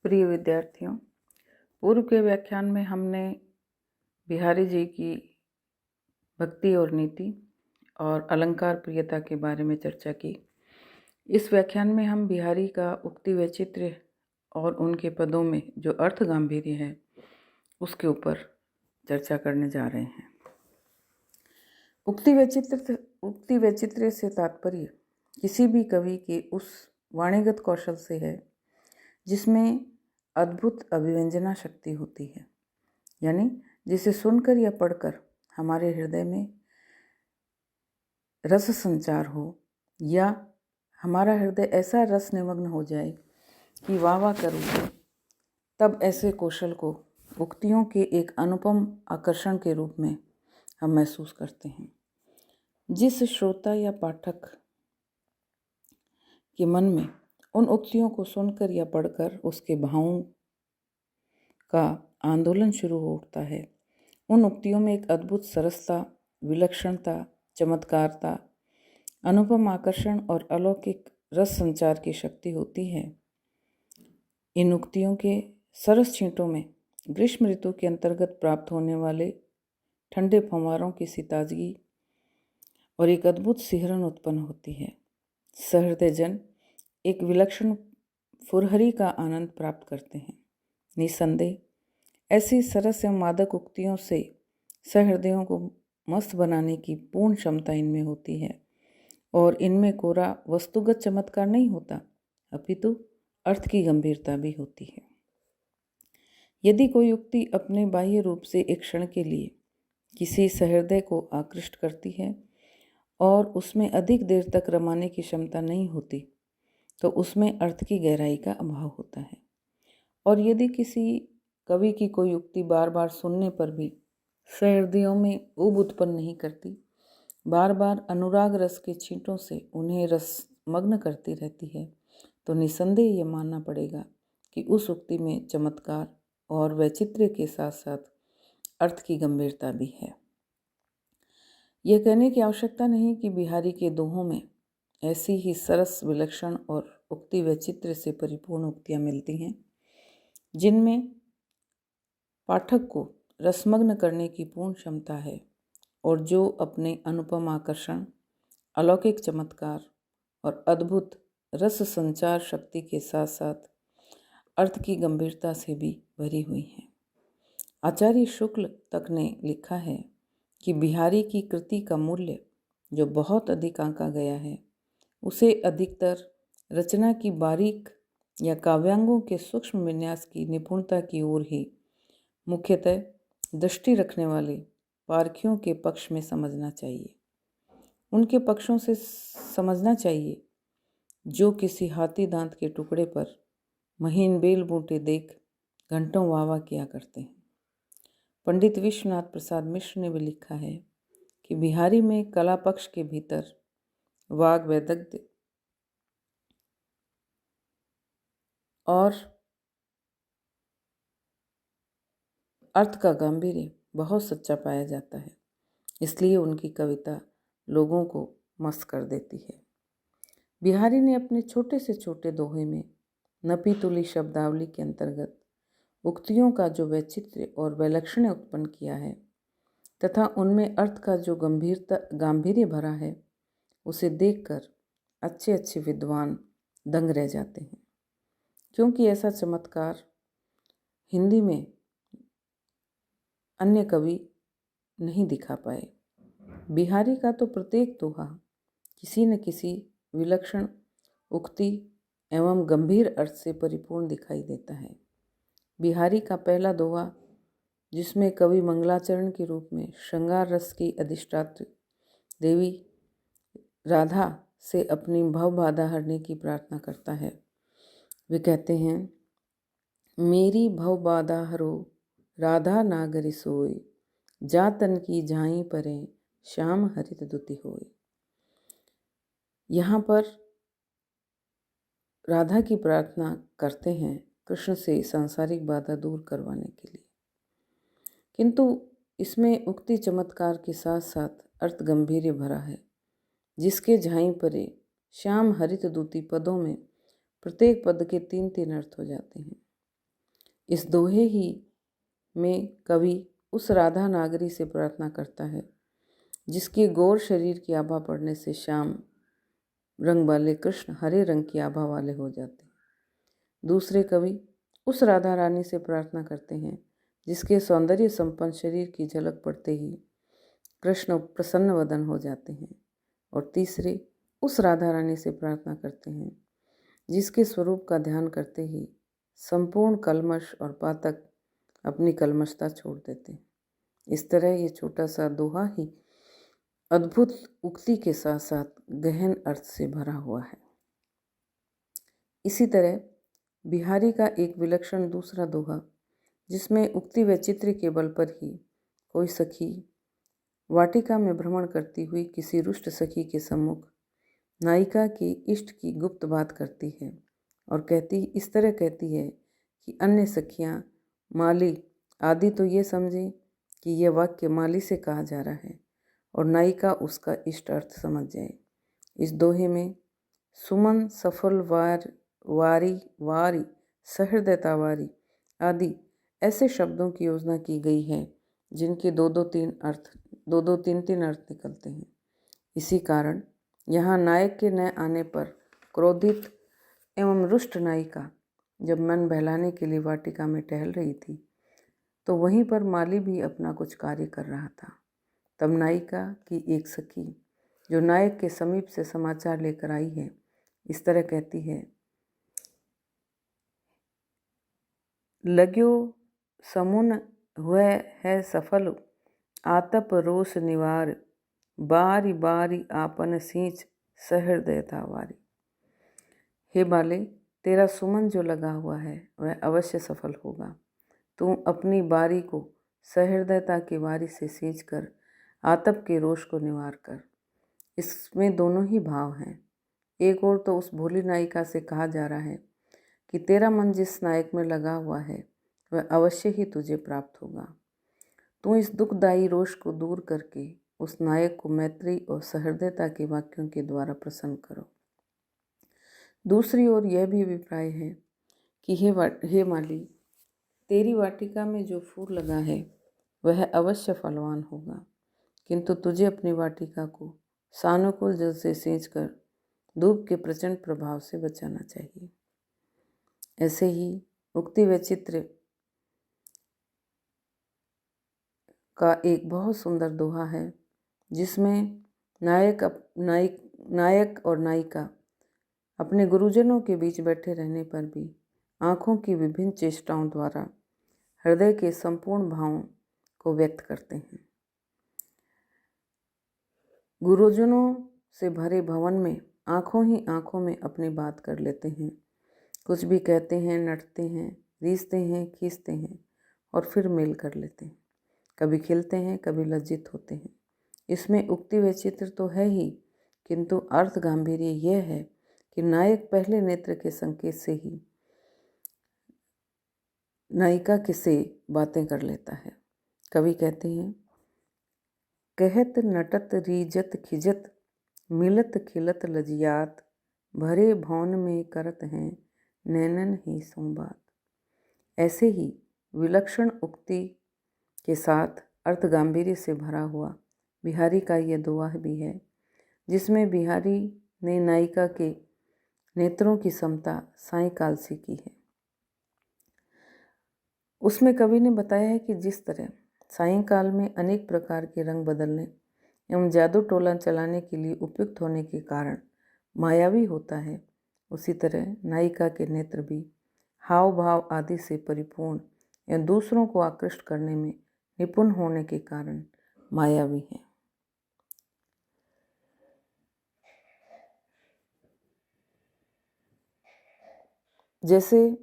प्रिय विद्यार्थियों, पूर्व के व्याख्यान में हमने बिहारी जी की भक्ति और नीति और अलंकार प्रियता के बारे में चर्चा की। इस व्याख्यान में हम बिहारी का उक्ति वैचित्र्य और उनके पदों में जो अर्थ गांभीर्य है उसके ऊपर चर्चा करने जा रहे हैं। उक्ति वैचित्र्य से तात्पर्य किसी भी कवि के उस वाणीगत कौशल से है जिसमें अद्भुत अभिव्यंजना शक्ति होती है, यानी जिसे सुनकर या पढ़कर हमारे हृदय में रस संचार हो या हमारा हृदय ऐसा रस निमग्न हो जाए कि वाह वाह कर उठे। तब ऐसे कौशल को उक्तियों के एक अनुपम आकर्षण के रूप में हम महसूस करते हैं। जिस श्रोता या पाठक के मन में उन उक्तियों को सुनकर या पढ़कर उसके भावों का आंदोलन शुरू हो उठता है, उन उक्तियों में एक अद्भुत सरसता, विलक्षणता, चमत्कारता, अनुपम आकर्षण और अलौकिक रस संचार की शक्ति होती है। इन उक्तियों के सरस छींटों में ग्रीष्म ऋतु के अंतर्गत प्राप्त होने वाले ठंडे फव्वारों की सी ताजगी और एक अद्भुत सिहरन उत्पन्न होती है। सहृदय जन एक विलक्षण फुरहरी का आनंद प्राप्त करते हैं। निसंदेह ऐसी सरस एवं मादक उक्तियों से सहृदयों को मस्त बनाने की पूर्ण क्षमता इनमें होती है और इनमें कोरा वस्तुगत चमत्कार नहीं होता, अपितु अर्थ की गंभीरता भी होती है। यदि कोई उक्ति अपने बाह्य रूप से एक क्षण के लिए किसी सहृदय को आकृष्ट करती है और उसमें अधिक देर तक रमाने की क्षमता नहीं होती, तो उसमें अर्थ की गहराई का अभाव होता है। और यदि किसी कवि की कोई उक्ति बार बार सुनने पर भी सहृदयों में ऊब उत्पन्न नहीं करती, बार बार अनुराग रस के छींटों से उन्हें रसमग्न करती रहती है, तो निसंदेह ये मानना पड़ेगा कि उस उक्ति में चमत्कार और वैचित्र्य के साथ साथ अर्थ की गंभीरता भी है। यह कहने की आवश्यकता नहीं कि बिहारी के दोहों में ऐसी ही सरस, विलक्षण और उक्ति वैचित्र्य से परिपूर्ण उक्तियाँ मिलती हैं जिनमें पाठक को रसमग्न करने की पूर्ण क्षमता है और जो अपने अनुपम आकर्षण, अलौकिक चमत्कार और अद्भुत रस संचार शक्ति के साथ साथ अर्थ की गंभीरता से भी भरी हुई हैं। आचार्य शुक्ल तक ने लिखा है कि बिहारी की कृति का मूल्य जो बहुत अधिक आंका गया है, उसे अधिकतर रचना की बारीक या काव्यांगों के सूक्ष्म विन्यास की निपुणता की ओर ही मुख्यतः दृष्टि रखने वाले पारखियों के पक्ष में समझना चाहिए। उनके पक्षों से समझना चाहिए जो किसी हाथी दांत के टुकड़े पर महीन बेल बूटे देख घंटों वाह वाह किया करते हैं। पंडित विश्वनाथ प्रसाद मिश्र ने भी लिखा है कि बिहारी में कला पक्ष के भीतर वाग वैदग्ध्य और अर्थ का गांभीर्य बहुत सच्चा पाया जाता है, इसलिए उनकी कविता लोगों को मस्त कर देती है। बिहारी ने अपने छोटे से छोटे दोहे में नपी तुली शब्दावली के अंतर्गत उक्तियों का जो वैचित्र्य और वैलक्षण्य उत्पन्न किया है तथा उनमें अर्थ का जो गांभीर्य भरा है, उसे देखकर अच्छे अच्छे विद्वान दंग रह जाते हैं, क्योंकि ऐसा चमत्कार हिंदी में अन्य कवि नहीं दिखा पाए। बिहारी का तो प्रत्येक दोहा किसी न किसी विलक्षण उक्ति एवं गंभीर अर्थ से परिपूर्ण दिखाई देता है। बिहारी का पहला दोहा, जिसमें कवि मंगलाचरण के रूप में श्रृंगार रस की अधिष्ठात्री देवी राधा से अपनी भव बाधा हरने की प्रार्थना करता है, वे कहते हैं, मेरी भव बाधा हरो राधा नागरी सोय, जा तन की झाई परे श्याम हरित दुति होय। यहाँ पर राधा की प्रार्थना करते हैं कृष्ण से सांसारिक बाधा दूर करवाने के लिए, किंतु इसमें उक्ति चमत्कार के साथ साथ अर्थ गंभीर्य भरा है, जिसके झाई परे श्याम हरित दूती पदों में प्रत्येक पद के 3-3 अर्थ हो जाते हैं। इस दोहे ही में कवि उस राधा नागरी से प्रार्थना करता है जिसके गौर शरीर की आभा पड़ने से श्याम रंग वाले कृष्ण हरे रंग की आभा वाले हो जाते हैं। दूसरे कवि उस राधा रानी से प्रार्थना करते हैं जिसके सौंदर्य संपन्न शरीर की झलक पड़ते ही कृष्ण प्रसन्न वदन हो जाते हैं। और तीसरे उस राधा रानी से प्रार्थना करते हैं जिसके स्वरूप का ध्यान करते ही संपूर्ण कलमश और पातक अपनी कलमशता छोड़ देते हैं। इस तरह ये छोटा सा दोहा ही अद्भुत उक्ति के साथ साथ गहन अर्थ से भरा हुआ है। इसी तरह बिहारी का एक विलक्षण दूसरा दोहा, जिसमें उक्ति व चित्र के बल पर ही कोई सखी वाटिका में भ्रमण करती हुई किसी रुष्ट सखी के सम्मुख नायिका के इष्ट की गुप्त बात करती है और इस तरह कहती है कि अन्य सखियाँ माली आदि तो ये समझें कि यह वाक्य माली से कहा जा रहा है और नायिका उसका इष्ट अर्थ समझ जाए। इस दोहे में सुमन, सफल, वारी, वारी, सहृदयता वारी आदि ऐसे शब्दों की योजना की गई है जिनके दो दो तीन तीन अर्थ निकलते हैं। इसी कारण यहाँ नायक के न आने पर क्रोधित एवं रुष्ट नायिका जब मन बहलाने के लिए वाटिका में टहल रही थी तो वहीं पर माली भी अपना कुछ कार्य कर रहा था। तब नायिका की एक सखी जो नायक के समीप से समाचार लेकर आई है इस तरह कहती है, लाग्यो समुन हुए है सफल, आतप रोष निवार, बारी बारी आपन सींच सहृदयता वारी। हे बाले, तेरा सुमन जो लगा हुआ है वह अवश्य सफल होगा। तू अपनी बारी को सहृदयता की वारी से सींच कर आतप के रोष को निवार कर। इसमें दोनों ही भाव हैं। एक ओर तो उस भोली नायिका से कहा जा रहा है कि तेरा मन जिस नायक में लगा हुआ है वह अवश्य ही तुझे प्राप्त होगा। तू इस दुखदायी रोष को दूर करके उस नायक को मैत्री और सहृदयता के वाक्यों के द्वारा प्रसन्न करो। दूसरी ओर यह भी अभिप्राय है कि हे माली, तेरी वाटिका में जो फूल लगा है वह अवश्य फलवान होगा, किंतु तुझे अपनी वाटिका को सानुकूल जल से सींचकर धूप के प्रचंड प्रभाव से बचाना चाहिए। ऐसे ही उक्ति व चित्र का एक बहुत सुंदर दोहा है जिसमें नायक और नायिका अपने गुरुजनों के बीच बैठे रहने पर भी आँखों की विभिन्न चेष्टाओं द्वारा हृदय के संपूर्ण भावों को व्यक्त करते हैं। गुरुजनों से भरे भवन में आँखों ही आँखों में अपनी बात कर लेते हैं, कुछ भी कहते हैं, नटते हैं, रीझते हैं, खींचते हैं और फिर मेल कर लेते हैं। कभी खिलते हैं, कभी लज्जित होते हैं। इसमें उक्ति व चित्र तो है ही, किंतु अर्थ गांभीर्य यह है कि नायक पहले नेत्र के संकेत से ही नायिका से बातें कर लेता है। कवि कहते हैं, कहत नटत रीजत खिजत, मिलत खिलत लजियात, भरे भौन में करत हैं नैनन ही संवाद। ऐसे ही विलक्षण उक्ति के साथ अर्थ गांभीर्य से भरा हुआ बिहारी का यह दोहा भी है, जिसमें बिहारी ने नायिका के नेत्रों की समता सायंकाल से की है। उसमें कवि ने बताया है कि जिस तरह सायंकाल में अनेक प्रकार के रंग बदलने एवं जादू टोला चलाने के लिए उपयुक्त होने के कारण मायावी होता है, उसी तरह नायिका के नेत्र भी हाव भाव आदि से परिपूर्ण या दूसरों को आकृष्ट करने में निपुण होने के कारण मायावी है। जैसे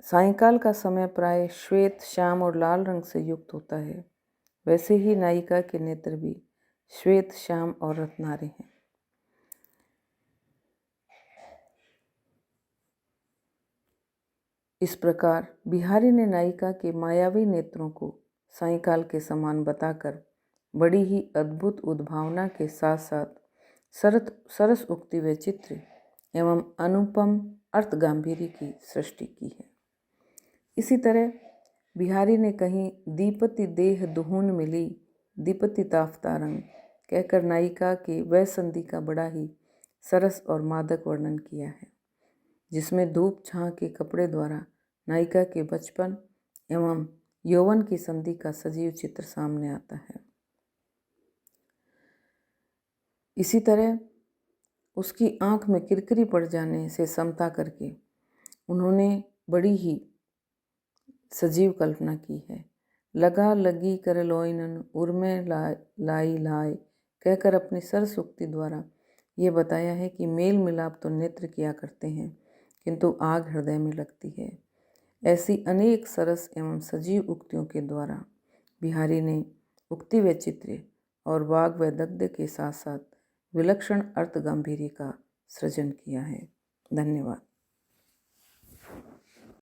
सायंकाल का समय प्राय श्वेत, श्याम और लाल रंग से युक्त होता है, वैसे ही नायिका के नेत्र भी श्वेत, श्याम और रत्नारे हैं। इस प्रकार बिहारी ने नायिका के मायावी नेत्रों को सायंकाल के समान बताकर बड़ी ही अद्भुत उद्भावना के साथ साथ सरस उक्ति व चित्र एवं अनुपम अर्थ गांभीर्य की सृष्टि की है। इसी तरह बिहारी ने कहीं दीपति देह दुहून मिली दीपति ताफ्ता रंग कहकर नायिका के वह संधि का बड़ा ही सरस और मादक वर्णन किया है, जिसमें धूप छां के कपड़े द्वारा नायिका के बचपन एवं यौवन की संधि का सजीव चित्र सामने आता है। इसी तरह उसकी आंख में किरकिरी पड़ जाने से समता करके उन्होंने बड़ी ही सजीव कल्पना की है। लगा लगी कर लोइनन उर्मे लाई लाए कहकर अपनी सरसूक्ति द्वारा ये बताया है कि मेल मिलाप तो नेत्र किया करते हैं किंतु आग हृदय में लगती है। ऐसी अनेक सरस एवं सजीव उक्तियों के द्वारा बिहारी ने उक्ति वैचित्र्य और वाग वैदग्ध्य के साथ साथ विलक्षण अर्थ गांभीर्य का सृजन किया है। धन्यवाद।